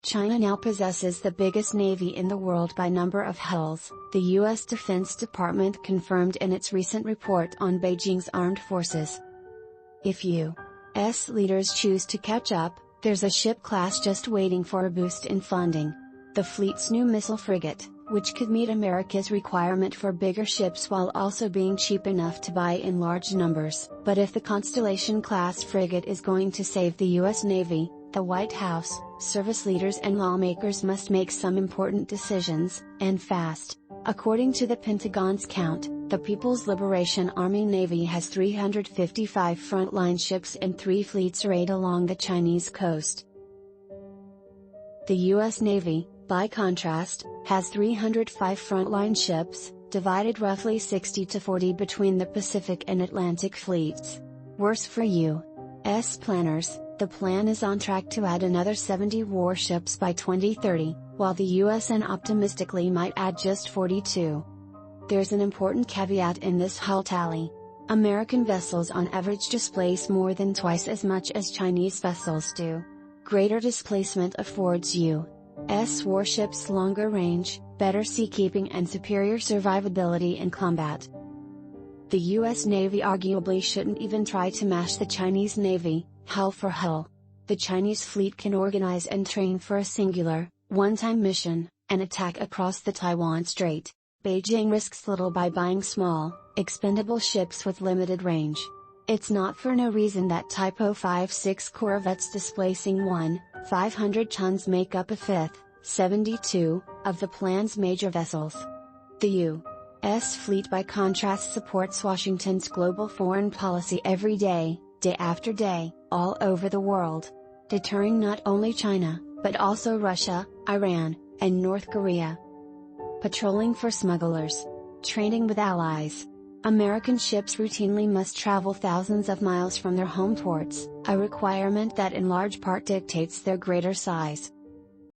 China now possesses the biggest navy in the world by number of hulls, the U.S. Defense Department confirmed in its recent report on Beijing's armed forces. If U.S. leaders choose to catch up, there's a ship class just waiting for a boost in funding. The fleet's new missile frigate, which could meet America's requirement for bigger ships while also being cheap enough to buy in large numbers. But if the Constellation-class frigate is going to save the U.S. Navy, the White House, service leaders and lawmakers must make some important decisions, and fast. According to the Pentagon's count, the People's Liberation Army Navy has 355 frontline ships and 3 fleets arrayed along the Chinese coast. The U.S. Navy, by contrast, has 305 frontline ships, divided roughly 60-40 between the Pacific and Atlantic fleets. Worse for U.S. planners, the plan is on track to add another 70 warships by 2030, while the U.S. and optimistically might add just 42. There's an important caveat in this hull tally. American vessels on average displace more than twice as much as Chinese vessels do. Greater displacement affords U.S. warships longer range, better seakeeping and superior survivability in combat. The U.S. Navy arguably shouldn't even try to match the Chinese Navy, hull for hull. The Chinese fleet can organize and train for a singular, one-time mission, an attack across the Taiwan Strait. Beijing risks little by buying small, expendable ships with limited range. It's not for no reason that Type 056 corvettes displacing 500 tons make up a fifth, 72, of the plan's major vessels. The U.S. fleet by contrast supports Washington's global foreign policy every day, day after day, all over the world. Deterring not only China, but also Russia, Iran, and North Korea. Patrolling for smugglers. Training with allies. American ships routinely must travel thousands of miles from their home ports, a requirement that in large part dictates their greater size.